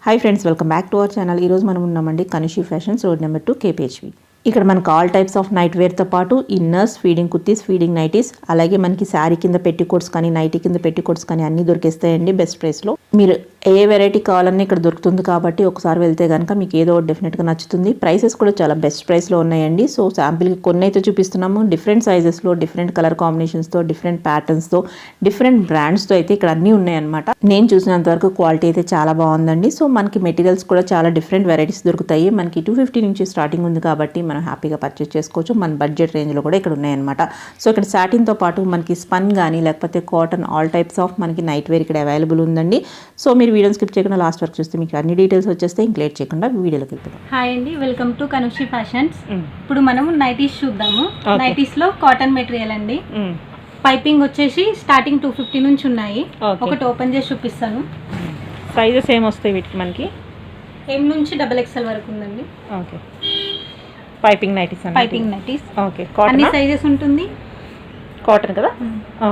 Hi friends, welcome back to our channel. ఈరోజు మనం ఉన్నామండి కనుషి ఫ్యాషన్స్, రోడ్ నెంబర్ 2 KPHV. ఇక్కడ మనకు ఆల్ టైప్స్ ఆఫ్ నైట్ వేర్తో పాటు inners, feeding kurtis, feeding nighties, అలాగే మనకి శారీ కింద పెట్టికోట్స్ కానీ నైటీ కింద పెట్టికోట్స్ కానీ అన్నీ దొరికేస్తాయండి బెస్ట్ ప్రైస్లో. మీరు ఏ వెరైటీ కావాలన్నా ఇక్కడ దొరుకుతుంది కాబట్టి ఒకసారి వెళ్తే కనుక మీకు ఏదో ఒకటి డెఫినెట్గా నచ్చుతుంది. ప్రైసెస్ కూడా చాలా బెస్ట్ ప్రైస్లో ఉన్నాయండి. సో శాంపిల్కి కొన్ని అయితే చూపిస్తున్నాము. డిఫరెంట్ సైజెస్లో, డిఫరెంట్ కలర్ కాంబినేషన్స్తో, డిఫరెంట్ ప్యాటర్న్స్తో, డిఫరెంట్ బ్రాండ్స్తో అయితే ఇక్కడ అన్నీ ఉన్నాయన్నమాట. నేను చూసినంత వరకు క్వాలిటీ అయితే చాలా బాగుందండి. సో మనకి మెటీరియల్స్ కూడా చాలా డిఫరెంట్ వెరైటీస్ దొరుకుతాయి. మనకి 250 నుంచి స్టార్టింగ్ ఉంది కాబట్టి మనం హ్యాపీగా పర్చేస్ చేసుకోవచ్చు. మన బడ్జెట్ రేంజ్లో కూడా ఇక్కడ ఉన్నాయన్నమాట. సో ఇక్కడ సాటిన్తో పాటు మనకి స్పన్ కానీ లేకపోతే కాటన్, ఆల్ టైప్స్ ఆఫ్ మనకి నైట్ వేర్ ఇక్కడ అవైలబుల్ ఉందండి. సో మీరు వీడియోని స్కిప్ చేయకుండా లాస్ట్ వరకు చూస్తే మీకు అన్ని డీటెయిల్స్ వచ్చేస్తే ఇంక లేట్ చేయకుండా వీడియోలోకి వెళ్తాం. హాయ్ అండి, వెల్కమ్ టు కనుషి ఫ్యాషన్స్. ఇప్పుడు మనం నైటీస్ చూద్దాము. నైటీస్ లో కాటన్ మెటీరియల్ అండి. పైపింగ్ వచ్చేసి స్టార్టింగ్ 250 నుంచి ఉన్నాయి. ఒకటి ఓపెన్ చేసి చూపిస్తాను. సైజెస్ ఏమొస్తాయి వీటికి? మనకి M నుంచి XXL వరకు ఉందండి. Okay, piping nighties. Piping nighties okay, అన్ని సైజెస్ ఉంటుంది. కాటన్ కదా.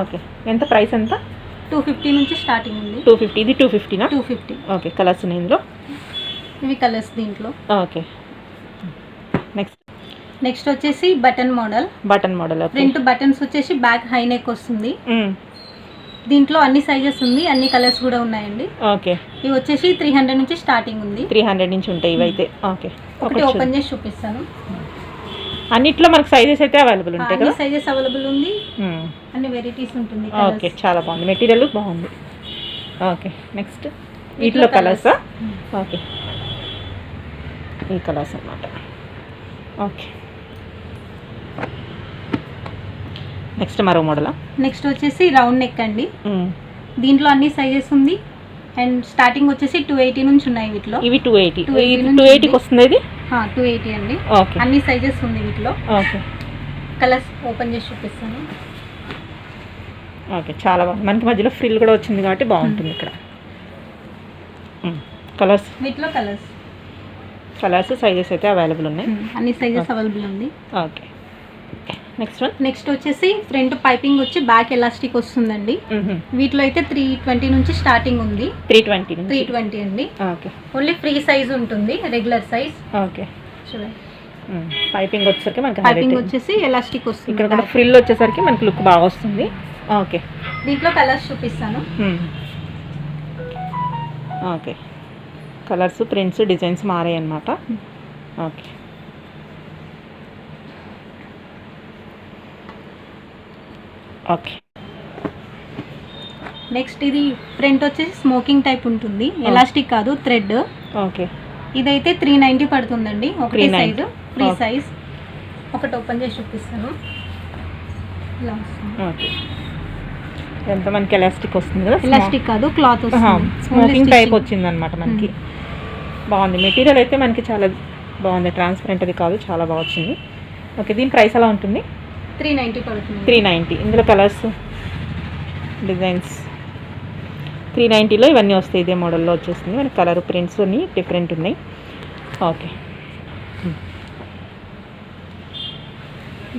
ఓకే, ఎంత ప్రైస్ ఎంత? 250 నుంచి స్టార్టింగ్ ఉంది. 250. ఇది 250 నా? 250. ఓకే, కలర్స్ ఉన్నాయి ఇందులో. ఇవి కలర్స్ దీంట్లో. ఓకే, నెక్స్ట్ వచ్చేసి బటన్ మోడల్. ఫ్రంట్ బటన్స్ వచ్చేసి బ్యాక్ హై నెక్ వస్తుంది. దీంట్లో అన్ని సైజెస్ ఉంది, అన్ని కలర్స్ కూడా ఉన్నాయండి. ఓకే, ఇవి వచ్చేసి 300 నుంచి స్టార్టింగ్ ఉంది. 300 నుంచి ఉంటాయి ఇవైతే. ఓకే, ఒకటి ఓపెన్ చేసి చూపిస్తాను. అన్నిట్లో మనకి సైజెస్ అయితే అవైలబుల్ ఉంటాయి కదా? సైజెస్ అవైలబుల్ ఉంది, అన్ని వెరైటీస్ ఉంటుంది. ఓకే, చాలా బాగుంది, మెటీరియల్ బాగుంది. ఓకే, నెక్స్ట్ వీటిలో కలర్సా? ఓకే, ఈ కలర్స్ అన్నమాట. ఓకే, నెక్స్ట్ మరో మోడలా? నెక్స్ట్ వచ్చేసి రౌండ్ నెక్ అండి. దీంట్లో అన్ని సైజెస్ ఉంది అండ్ స్టార్టింగ్ వచ్చేసి 280 నుంచి ఉన్నాయి వీటిలో. ఇవి 280కి వస్తుంది. ఇది 280 అండి. ఓకే, అన్ని సైజెస్ ఉంది వీటిలో. ఓకే, కలర్స్ ఓపెన్ చేసి చూపిస్తాను. ఓకే, చాలా బాగుంది. మనకి మధ్యలో ఫ్రిల్ కూడా వచ్చింది కాబట్టి బాగుంటుంది ఇక్కడ. కలర్స్ వీటిలో కలర్స్ సైజెస్ అయితే అవైలబుల్ ఉన్నాయి. అన్ని సైజెస్ అవైలబుల్ ఉంది. ఓకే, నెక్స్ట్ వచ్చేసి ఫ్రంట్ పైపింగ్ వచ్చి బ్యాక్ ఎలాస్టిక్ వస్తుందండి. వీటిలో అయితే 320 నుంచి స్టార్టింగ్ ఉంది. 320 అండి. ఓకే, ఓన్లీ ఫ్రీ సైజ్ ఉంటుంది, రెగ్యులర్ సైజ్. ఓకే, చూడండి. పైపింగ్ వచ్చేసరికి మనకి పైపింగ్ వచ్చేసి ఎలాస్టిక్ వస్తుంది. ఇక్కడ కూడా ఫ్రిల్ వచ్చేసరికి మనకి లుక్ బాగా వస్తుంది. ఓకే, దీంట్లో కలర్స్ చూపిస్తాను. ఓకే, కలర్స్, ప్రింట్స్, డిజైన్స్ మారాయి అన్నమాట. ఓకే, ఓకే, నెక్స్ట్ ఇది ఫ్రంట్ వచ్చేసి స్మోకింగ్ టైప్ ఉంటుంది, ఎలాస్టిక్ కాదు, థ్రెడ్. ఓకే, ఇదైతే 390 పడుతుందండి. ఒకటి సైజు, ఫ్రీ సైజ్. ఒకటి ఓపెన్ చేసి చూపిస్తాను. ఓకే, ఎంత మనకి ఎలాస్టిక్ వస్తుంది కదా? ఎలాస్టిక్ కాదు, క్లాత్ వస్తుంది. స్మోకింగ్ టైప్ వచ్చింది అనమాట మనకి. బాగుంది, మెటీరియల్ అయితే మనకి చాలా బాగుంది, ట్రాన్స్పరెంట్ అది కాదు, చాలా బాగా వచ్చింది. ఓకే, దీని ప్రైస్ ఎలా ఉంటుంది? 390 పడుతుంది. 390. ఇందులో కలర్స్, డిజైన్స్ 390లో ఇవన్నీ వస్తాయి. ఇదే మోడల్లో వచ్చేస్తుంది మనకి. కలర్, ప్రింట్స్ అన్నీ డిఫరెంట్ ఉన్నాయి. ఓకే,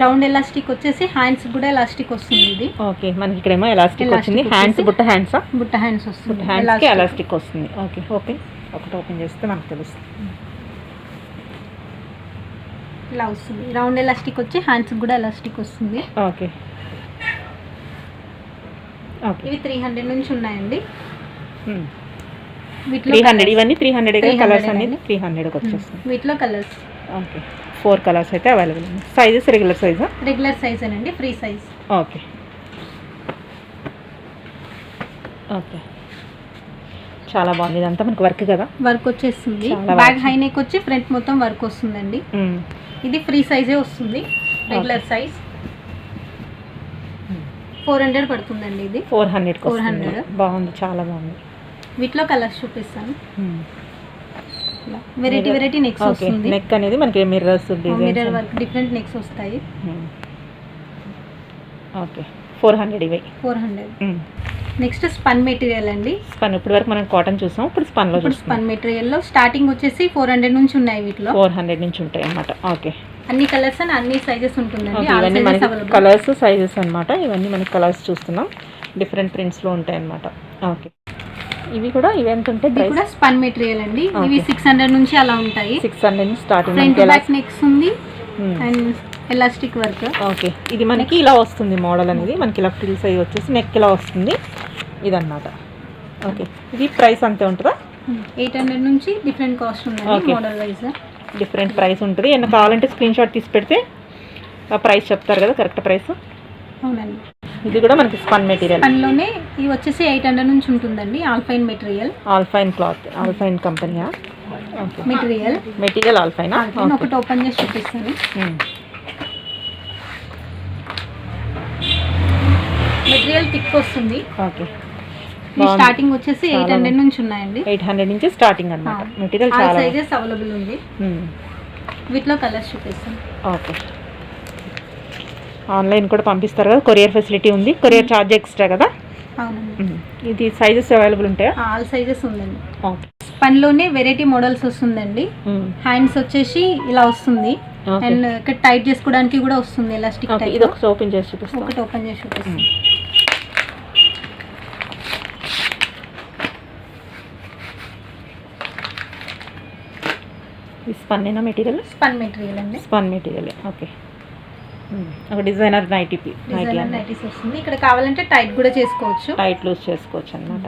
రౌండ్ ఎలాస్టిక్ వచ్చేసి హ్యాండ్స్ కూడా ఎలాస్టిక్ వస్తుంది ఇది. ఓకే, మనకి ఇక్కడేమో ఎలాస్టిక్ వచ్చింది. హ్యాండ్స్ బుట్ట హ్యాండ్సా? బుట్ట హ్యాండ్స్ వస్తుంది, హ్యాండ్స్కి ఎలాస్టిక్ వస్తుంది. ఓకే, ఒకటి ఓపెన్ చేస్తే మనకు తెలుస్తుంది. ఇలా వస్తుంది. రౌండ్ ఎలాస్టిక్ వచ్చి హ్యాండ్స్ కూడా ఎలాస్టిక్ వస్తుంది. ఓకే, ఓకే, ఇవి 300 నుంచి ఉన్నాయండి. 300. ఇవన్నీ 300. కలర్స్ అన్ని 300కి వచ్చేస్తుంది. వీటిలో కలర్స్. ఓకే, 4 కలర్స్ అయితే అవైలబుల్ ఉన్నాయి. సైజెస్ రెగ్యులర్ సైజా? రెగ్యులర్ సైజ్ అండి, ఫ్రీ సైజ్. ఓకే, ఓకే, చాలా బాగుంది. ఇదంతా మనకి వర్క్ కదా? వర్క్ వచ్చేస్తుంది. బ్యాక్ హై నెక్ వచ్చి ఫ్రంట్ మొత్తం వర్క్ వస్తుందండి. ఇది ఫ్రీ సైజే వస్తుంది, రెగ్యులర్ సైజ్. 400 పడుతుందండి. ఇది 400. బాగుంది, చాలా బాగుంది. వీటిలో కలర్స్ చూపిస్తాను. వెరైటీ నెక్స్ వస్తుంది. నెక్ అనేది మనకి mirrors, mirror work, different next వస్తాయి. ఓకే, 400. ఇవి 400. నెక్స్ట్ స్పన్ మెటీరియల్ అండి. స్పన్ ఇప్పటి వరకు మనం కాటన్ చూసాం, ఇప్పుడు స్పన్ మెటీరియల్ లో స్టార్టింగ్ వచ్చేసి 400 నుంచి ఉన్నాయి. వీటిలో 400 నుంచి ఉంటాయి అన్నమాట. ఓకే, అన్ని కలర్స్ అండ్ అన్ని సైజెస్ ఉంటుందండి. ఇవన్నీ మనకి కలర్స్, సైజెస్ అన్నమాట. ఇవన్నీ మనకి కలర్స్ చూస్తున్నాం, డిఫరెంట్ ప్రింట్స్లో ఉంటాయి అన్నమాట. ఓకే, ఇవి కూడా ఇవి ఎంత ఉంటాయి? ఇది కూడా స్పన్ మెటీరియల్ అండి. ఇవి 600 నుంచి అలా ఉంటాయి. 600 నుంచి స్టార్టింగ్. ఫ్రంట్ బ్యాక్ నెక్స్ ఉంది అండ్ ఎలాస్టిక్ వర్క్. ఓకే, ఇది మనకి ఇలా వస్తుంది మోడల్ అనేది. మనకి ఇలా ఫ్రిల్స్ అయ్యి వచ్చేసి నెక్ ఇలా వస్తుంది ఇదన్నమాట. ఓకే, ఇది ప్రైస్ అంతే ఉంటుందా? 800 నుంచి డిఫరెంట్ కాస్ట్ ఉందండి మోడల్ వైజ్. డిఫరెంట్ ప్రైస్ ఉంటుంది. ఏమైనా కావాలంటే స్క్రీన్ షాట్ తీసి పెడితే ఆ ప్రైస్ చెప్తారు కదా, కరెక్ట్ ప్రైస్. అవునండి. ఇది కూడా మనకి స్పన్ మెటీరియల్. స్పన్లోనే ఇది వచ్చేసి 800 నుంచి ఉంటుందండి. Alpine material. Alpine cloth, alpine కంపెనీయా? ఓకే, మెటీరియల్ ఆల్ఫైనా? ఒకటి ఓపెన్ చేసి చూపిస్తాను. మెటీరియల్ థిక్ వస్తుంది. ఓకే, స్టార్టింగ్ వచ్చేసి 800 నుంచి ఉన్నాయండి. 800 నుంచి స్టార్టింగ్ అన్నమాట. మెటీరియల్ చాలా చాలా సైజెస్ అవైలబుల్ ఉంది. వీటిలో కలర్స్ చూపిస్తాను. ఓకే, ఆన్లైన్ కూడా పంపిస్తారు కదా, కొరియర్ ఫెసిలిటీ ఉంది. కొరియర్ ఛార్జ్ ఎక్స్ట్రా కదా? అవునండి. ఇది సైజెస్ అవైలబుల్ ఉంటాయా? ఆల్ సైజెస్ ఉందండి. ఓకే, స్పన్లోనే వెరైటీ మోడల్స్ వస్తుందండి. హ్యాండ్స్ వచ్చేసి ఇలా వస్తుంది అండ్ ఇక్కడ టైట్ చేసుకోవడానికి కూడా వస్తుంది ఎలాస్టిక్ టైప్. ఇది ఒకటి ఓపెన్ చేసి చూపిస్తాను. ఒకటి ఓపెన్ చేసి చూపిస్తాను. Spun material? స్పన్ మెటీరియల్ అండి. Spun material. ఓకే, ఒక డిజైనర్ నైటీస్ వస్తుంది. ఇక్కడ కావాలంటే టైట్ కూడా చేసుకోవచ్చు, టైట్ లూజ్ చేసుకోవచ్చు అన్నమాట.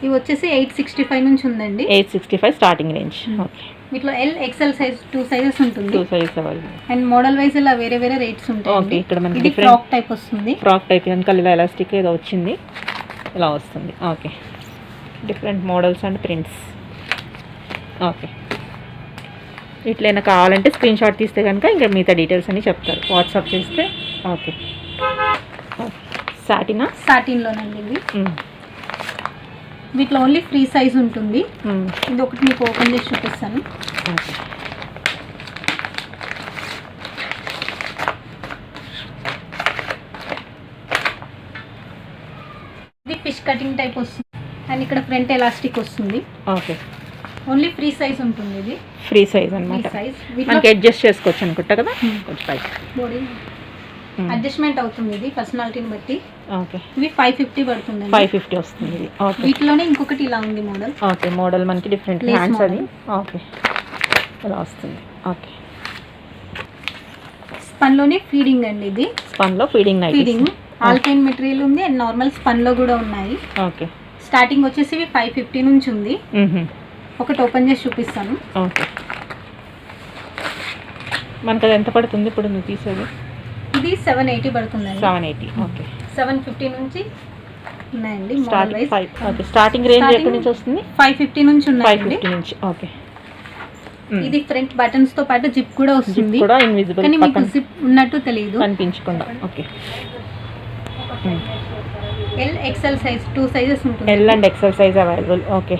ఇవి వచ్చేసి 865 నుంచి ఉందండి. 865 స్టార్టింగ్ రేంజ్. ఓకే, వీటిలో ఎల్ ఎక్సెల్ సైజ్ 2 సైజెస్ ఉంటుంది. 2 sizes available. And model wise ఇలా వేరే వేరే రేట్స్ ఉంటాయి. ఓకే, ఇక్కడ మనకి ఇది ఫ్రాక్ టైప్ వస్తుంది. ఫ్రాక్ టైప్ వెనకాల ఇలా ఎలాస్టిక్ ఏదో వచ్చింది, ఇలా వస్తుంది. Okay, different models and prints. Okay, ఇట్లైనా కావాలంటే స్క్రీన్ షాట్ తీస్తే కనుక ఇంకా మిగతా డీటెయిల్స్ అన్నీ చెప్తారు, వాట్సాప్ చేస్తే. ఓకే, సాటినా? సాటిన్లోనండి ఇది. వీటిలో ఓన్లీ ఫ్రీ సైజ్ ఉంటుంది. ఇది ఒకటి మీకు ఓపెన్ చేసి చూపిస్తాను. ఇది ఫిష్ కటింగ్ టైప్ వస్తుంది అండ్ ఇక్కడ ఫ్రంట్ ఎలాస్టిక్ వస్తుంది. ఓకే, ఓన్లీ ఫ్రీ సైజ్ ఉంటుంది. ఇది ఫ్రీ సైజ్ అన్నమాట. మనకి అడ్జస్ట్ చేసుకోవచ్చు అనుకుంటా కదా, కొంచెం పైకి బాడీ అడ్జస్ట్మెంట్ అవుతుంది. ఇది పర్సనాలిటీని బట్టి. ఓకే, ఇవి 550 పడుతుంది. 550 వస్తుంది ఇది. ఓకే, వీటిలోనే ఇంకొకటి ఇలా ఉంది మోడల్. ఓకే, మోడల్ మనకి డిఫరెంట్ హ్యాండ్స్ అది. ఓకే, ఇలా వస్తుంది. ఓకే, స్పన్లోనే ఫీడింగ్ అండి. ఇది స్పన్లో feeding night. Feeding alpine material ఉంది అండ్ నార్మల్ స్పన్లో కూడా ఉన్నాయి. ఓకే, స్టార్టింగ్ వచ్చేసి ఇవి 550 నుంచి ఉంది. ఒకటి ఓపెన్ చేసి చూపిస్తాను. ఓకే, మనకు అది ఎంత పడుతుంది ఇప్పుడు నువ్వు తీసేది? ఇది 780 పడుతుందండి. 780. ఓకే, 750 నుంచి ఉన్నాయండి. ఓకే, స్టార్టింగ్ రేంజ్ ఎక్కడి నుంచి వస్తుంది? 550 నుంచి ఉన్నాయండి. 550 నుంచి. ఓకే, ఇది ఫ్రంట్ బటన్స్ తో పాటు జిప్ కూడా వస్తుంది. కూడా ఇన్విజిబుల్, కానీ మీకు జిప్ ఉన్నట్టు తెలియదు, కనిపించకుండా. Okay, L XL size 2 sizes ఉంటుంది. L and XL size available. Okay,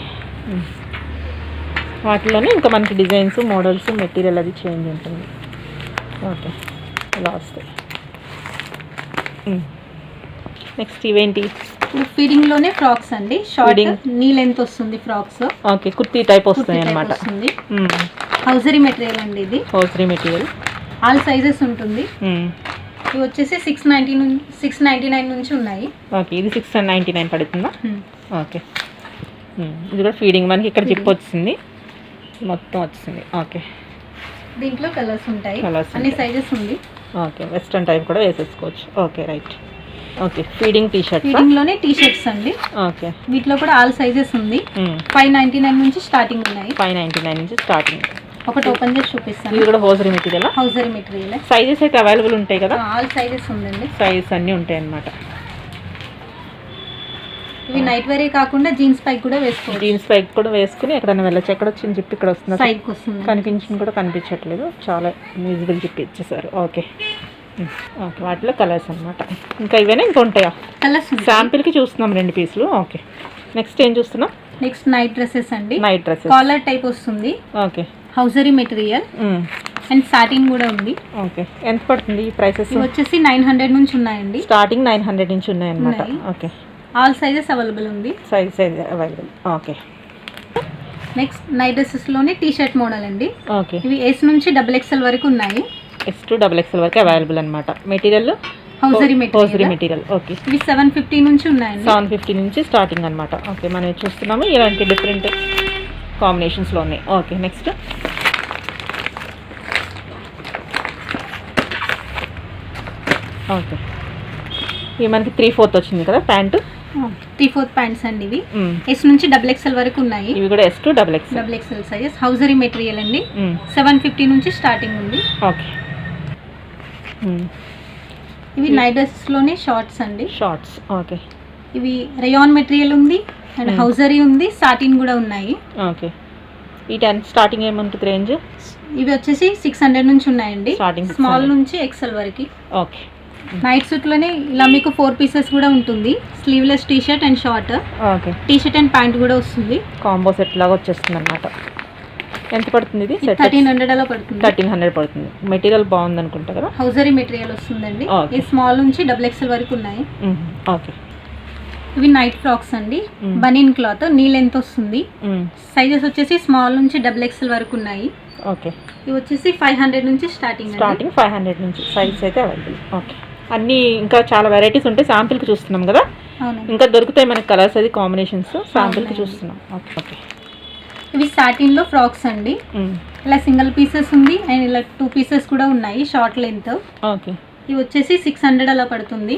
వాటిలోనే ఇంకా మనకి డిజైన్స్, మోడల్స్, మెటీరియల్ అది చేంజ్ ఉంటుంది. ఓకే, ఇలా వస్తాయి. నెక్స్ట్ ఇవేంటి? ఇప్పుడు ఫీడింగ్లోనే ఫ్రాక్స్ అండి. షార్ట్ నీ లెంత్ వస్తుంది ఫ్రాక్స్. ఓకే, కుర్తీ టైప్ వస్తాయి అన్నమాట. హౌజరీ మెటీరియల్ అండి. ఇది హౌజరీ మెటీరియల్, ఆల్ సైజెస్ ఉంటుంది. ఇవి వచ్చేసి 699 నుంచి ఉన్నాయి. ఓకే, ఇది 699 పడుతుందా? ఓకే, ఇది కూడా ఫీడింగ్ మనకి ఇక్కడ జిప్ వచ్చింది, మొత్తం వచ్చింది. ఓకే, దీంట్లో కలర్స్ ఉంటాయి, అన్ని సైజెస్ ఉంది. ఓకే, వెస్ట్రన్ టైప్ కూడా వేసేసుకోవచ్చు. Okay, right. Okay, feeding T shirts. Feeding లోనే టీ షర్ట్స్ అండి. ఓకే, వీటిలో కూడా ఆల్ సైజెస్ ఉంది. 599 నుంచి స్టార్టింగ్ ఉన్నాయి. 599 నుంచి స్టార్టింగ్. ఒకటి ఓపెన్ చేసి చూపిస్తాను. ఇది కూడా hosiery material. Hosiery material. Sizes అయితే అవైలబుల్ ఉంటాయి కదా? ఆల్ సైజెస్ ఉందండి. సైజెస్ అన్నీ ఉంటాయి అన్నమాట. ఇవి నైట్ వేరే కాకుండా జీన్స్ పైకి కూడా వేసుకోవచ్చు. జీన్స్ పైకి కూడా వేసుకుని ఎక్కడైనా వెళ్ళచ్చు. ఎక్కడ వచ్చింది జిప్ ఇక్కడ వస్తుంది, సైడ్కి వస్తుంది. కనిపించింది కూడా కనిపించట్లేదు, చాలా విజిబుల్ జిప్ ఇచ్చేసారు. ఓకే, ఓకే, వాటిలో కలర్స్ అన్నమాట. ఇంకా ఇవేనా ఇంకా ఉంటాయా? కలర్స్ శాంపిల్కి చూస్తున్నాం 2 పీసులు. ఓకే, నెక్స్ట్ ఏం చూస్తున్నాం? నెక్స్ట్ నైట్ డ్రెస్సెస్ అండి. నైట్ డ్రెస్సెస్ కాలర్ టైప్ వస్తుంది. Okay, hosiery material and satin కూడా ఉంది. ఓకే, ఎంత పడుతుంది ఈ ప్రైసెస్? వచ్చేసి 900 నుంచి ఉన్నాయండి. స్టార్టింగ్ 900 నుంచి ఉన్నాయి అన్నమాట. ఓకే, ఆల్ సైజెస్ అవైలబుల్ ఉంది. Size available. Okay, next night డ్రెస్సెస్లోనే టీ షర్ట్ మోడల్ అండి. ఓకే, ఇవి ఎస్ నుంచి XXL వరకు ఉన్నాయి. S to XXL వరకు అవైలబుల్ అనమాట. Material hosiery material. Material. Okay, ఇవి 750 నుంచి ఉన్నాయండి. 750 నుంచి స్టార్టింగ్ అనమాట. ఓకే, మనం చూస్తున్నాము ఇలాంటి డిఫరెంట్ కాంబినేషన్స్లో ఉన్నాయి. ఓకే, నెక్స్ట్ ఓకే, ఇవి మనకి 3/4 వచ్చింది కదా ప్యాంటు. 3/4 ప్యాంట్స్ అండి ఇవి. ఎస్ నుంచి XXL వరకు ఉన్నాయి. ఇవి కూడా S to XXL sizes. Hosiery material అండి. 750 నుంచి స్టార్టింగ్ ఉంది. ఓకే, ఇవి నైట్ డ్రెస్ లోనే షార్ట్స్ అండి. షార్ట్స్. ఓకే, ఇవి రేయాన్ మెటీరియల్ ఉంది అండ్ హౌజరీ ఉంది, సాటిన్ కూడా ఉన్నాయి. ఓకే, ఈ 10 స్టార్టింగ్ ఏముంటుంది రేంజ్? ఇవి వచ్చేసి 600 నుంచి ఉన్నాయండి. స్టార్టింగ్ స్మాల్ నుంచి XL వరకు. ఓకే, నైట్ సూట్ లోనే ఇలా మీకు 4 పీసెస్ కూడా ఉంటుంది. Sleeveless T shirt and short. Okay, T shirt and pant కూడా వస్తుంది. కాంబో సెట్ లాగా వచ్చేస్తుంది అనమాట. ఎంత పడుతుంది ఇది? 1300 అలా పడుతుంది. 1300 పడుతుంది. మెటీరియల్ బాగుంది అనుకుంటా కదా. హౌజరీ మెటీరియల్ వస్తుందండి. Okay. ఇది స్మాల్ నుంచి XXL వరకు ఉన్నాయి. ఓకే, ఇవి నైట్ ఫ్రాక్స్ అండి. బనీన్ క్లాత్, నీ లెంత్ వస్తుంది. సైజెస్ వచ్చేసి స్మాల్ నుంచి XXL వరకు ఉన్నాయి. ఓకే, ఇవి వచ్చేసి 500 నుంచి స్టార్టింగ్. 500 నుంచి సైజ్ అయితే అవైలబుల్. ఓకే, అన్నీ ఇంకా చాలా వెరైటీస్ ఉంటాయి. శాంపిల్కి చూస్తున్నాం కదా, అవునండి. ఇంకా దొరుకుతాయి మనకి కలర్స్, అది కాంబినేషన్స్ శాంపిల్కి చూస్తున్నాం. ఓకే, ఓకే, ఇవి సాటిన్ లో ఫ్రాక్స్ అండి. ఇలా సింగిల్ పీసెస్ ఉంది అండ్ ఇలా 2 పీసెస్ కూడా ఉన్నాయి, షార్ట్ లెంత్. ఓకే, ఇవి వచ్చేసి 600 అలా పడుతుంది.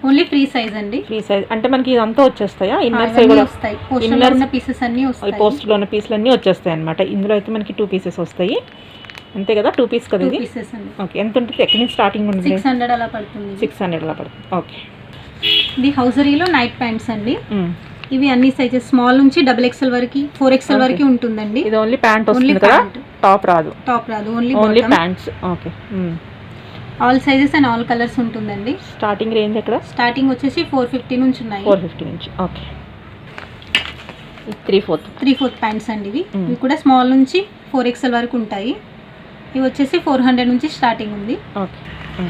ఓన్లీ ఫ్రీ సైజ్ అండి. ఫ్రీ సైజ్ అంటే మనకి ఇదంతా వచ్చేస్తాయా? ఇన్నర్ ఇవన్నీ వస్తాయి. పోస్టర్ లో ఉన్న పీసెస్ అన్ని వస్తాయి. పోస్ట్లో ఉన్న పీసులు అన్నీ వచ్చేస్తాయి అనమాట. ఇందులో అయితే మనకి 2 పీసెస్ వస్తాయి, అంతే కదా? 2 పీస్ కదా ఇది? పీసెస్ అండి. ఓకే, ఎంత ఉంటుంది? ఎక్కడి నుంచి స్టార్టింగ్ ఉంటుంది? 600 అలా పడుతుంది. 600 అలా పడుతుంది. ఓకే, ఇది హౌజరీలో నైట్ ప్యాంట్స్ అండి. ఇవి అన్ని సైజెస్ స్మాల్ నుంచి XXL వరకు, 4XL వరకు ఉంటుందండి. ఇది ఓన్లీ ప్యాంట్ వస్తుంది కదా, టాప్ రాదు. టాప్ రాదు, only pants. Okay, all sizes and all colours ఉంటుందండి. స్టార్టింగ్ రేంజ్ ఎక్కడ? స్టార్టింగ్ వచ్చేసి 450 నుంచి ఉన్నాయి. 450 నుంచి. ఓకే, 3/4 ప్యాంట్స్ అండి ఇవి. ఇవి కూడా స్మాల్ నుంచి 4XL వరకు ఉంటాయి. ఇవి వచ్చేసి 400 నుంచి స్టార్టింగ్ ఉంది. ఓకే,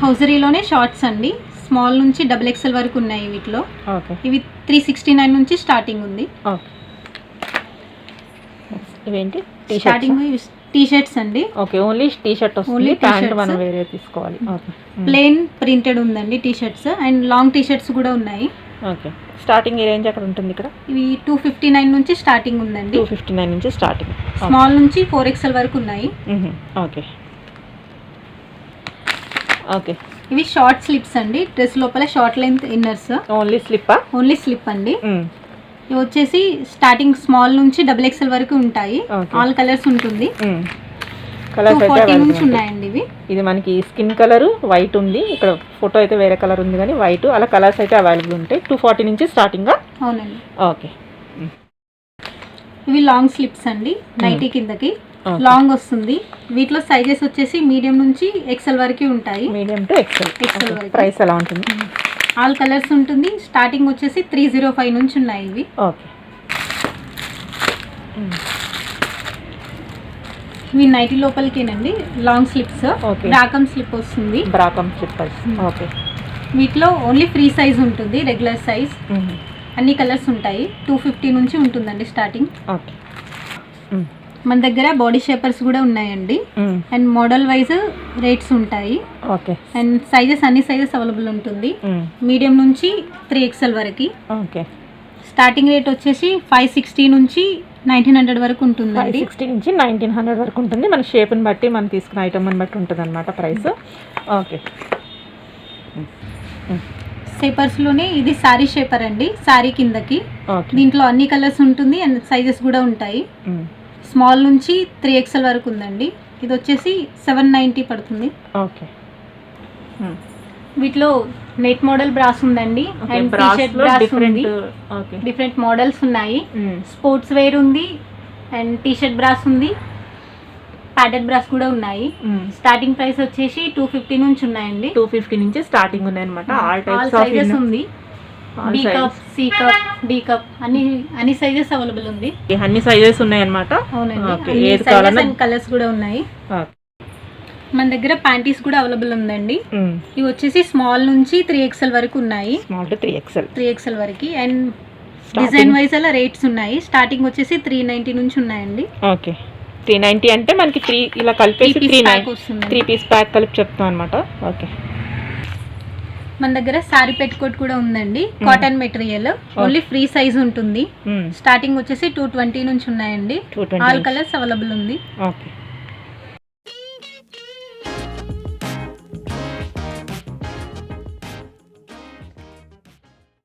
హౌజరీలోనే షార్ట్స్ అండి. స్మాల్ నుంచి XXL వరకు ఉన్నాయి వీటిలో. ఓకే, ఇవి 369 నుంచి స్టార్టింగ్ ఉంది. ఓకే, ఇవేంటి? స్టార్టింగ్ టీ షర్ట్స్ అండి. ఓకే, ఓన్లీ టీ షర్ట్ వస్తుంది, ప్యాంట్ మనం వేరే తీసుకోవాలి. ఓకే, ప్లెయిన్ ప్రింటెడ్ ఉందండి T shirts and long T shirts కూడా ఉన్నాయి. ఓకే, స్టార్టింగ్ ఈ రేంజ్ అక్కడ ఉంటుంది ఇక్కడ? ఇవి 259 నుంచి స్టార్టింగ్ ఉందండి. 259 నుంచి స్టార్టింగ్. స్మాల్ నుంచి 4XL వరకు ఉన్నాయి. ఓకే, ఓకే, ఇవి షార్ట్ స్లిప్స్ అండి. డ్రెస్ లోపల షార్ట్ లెంత్ ఇన్నర్స్. ఓన్లీ స్లిప్పా? ఓన్లీ స్లిప్ అండి. ఇవి వచ్చేసి స్టార్టింగ్ స్మాల్ నుంచి XXL వరకు ఉంటాయి. ఆల్ కలర్స్ ఉంటుంది. కలర్స్ 240 నుంచి ఉన్నాయండి ఇవి. ఇది మనకి స్కిన్ కలర్ వైట్ ఉంది, ఇక్కడ ఫోటో అయితే వేరే కలర్ ఉంది కానీ వైట్, అలా కలర్స్ అయితే అవైలబుల్ ఉంటాయి. 240 నుంచి స్టార్టింగ్. అవునండి. ఓకే, ఇవి లాంగ్ స్లిప్స్ అండి. నైటీ కిందకి లాంగ్ వస్తుంది. వీటిలో సైజెస్ వచ్చేసి మీడియం నుంచి XL వరకు ఉంటాయి. మీడియం టు XL వరకు. ప్రైస్ ఎలా ఉంటుంది? ఆల్ కలర్స్ ఉంటుంది. స్టార్టింగ్ వచ్చేసి 305 నుంచి ఉన్నాయి ఇవి. ఓకే, ఇవి నైటీ లోపలికేనండి. Long slips. బ్రాకమ్ స్లిప్ వస్తుంది. Bra cum slip. ఓకే, వీటిలో ఓన్లీ ఫ్రీ సైజ్ ఉంటుంది, రెగ్యులర్ సైజ్. అన్ని కలర్స్ ఉంటాయి. 250 నుంచి ఉంటుందండి స్టార్టింగ్. ఓకే, మన దగ్గర బాడీ షేపర్స్ కూడా ఉన్నాయండి. అండ్ మోడల్ వైజ్ రేట్స్ ఉంటాయి. ఓకే, అండ్ సైజెస్ అన్ని సైజెస్ అవైలబుల్ ఉంటుంది. మీడియం నుంచి 3XL వరకు. ఓకే, స్టార్టింగ్ రేట్ వచ్చేసి 560 నుంచి 1900 వరకు ఉంటుందండి. 560 నుంచి 1900 వరకు ఉంటుంది. మన షేప్ని బట్టి మనం తీసుకున్న ఐటమ్ని బట్టి ఉంటుంది అనమాట ప్రైస్. ఓకే, షేపర్స్లోనే ఇది సారీ షేపర్ అండి. సారీ కిందకి. దీంట్లో అన్ని కలర్స్ ఉంటుంది అండ్ సైజెస్ కూడా ఉంటాయి. స్మాల్ నుంచి 3XL వరకు ఉందండి. ఇది వచ్చేసి 790 పడుతుంది. ఓకే, వీటిలో నెట్ మోడల్ బ్రాస్ ఉందండి అండ్ టీ-షర్ట్ బ్రాస్ ఉంది. డిఫరెంట్ మోడల్స్ ఉన్నాయి. స్పోర్ట్స్ వేర్ ఉంది అండ్ టీ-షర్ట్ బ్రాస్ ఉంది. ప్యాడెడ్ బ్రాస్ కూడా ఉన్నాయి. స్టార్టింగ్ ప్రైస్ వచ్చేసి 250 నుంచి ఉన్నాయండి. 250 నుంచి స్టార్టింగ్ ఉన్నాయి అనమాట. ఆల్ సైజెస్ ఉంది. B cup, C cup, D cup అన్ని సైజెస్ అవైలబుల్ ఉంది. అన్ని సైజెస్ ఉన్నాయి అనమాట. అవునండి, కలర్స్ కూడా ఉన్నాయి. మన దగ్గర ప్యాంటీస్ కూడా అవైలబుల్ ఉందండి. ఇవి వచ్చేసి స్మాల్ నుంచి 3XL వరకు ఉన్నాయి. స్మాల్ టు 3XL వరకు. అండ్ డిజైన్ వైజ్ అలా రేట్స్ ఉన్నాయి. స్టార్టింగ్ వచ్చేసి 390 నుంచి ఉన్నాయండి. ఓకే, 390 అంటే మనకి 3 ఇలా కలిపేసి 3 పీస్ ప్యాక్ కలిపి చెప్తాం అనమాట. ఓకే, మన దగ్గర సారీ పెట్టుకోట్ కూడా ఉందండి, cotton material, only free size ఉంటుంది. స్టార్టింగ్ వచ్చేసి 220 నుంచి ఉన్నాయండి. ఆల్ కలర్స్ అవైలబుల్ ఉంది. ఓకే.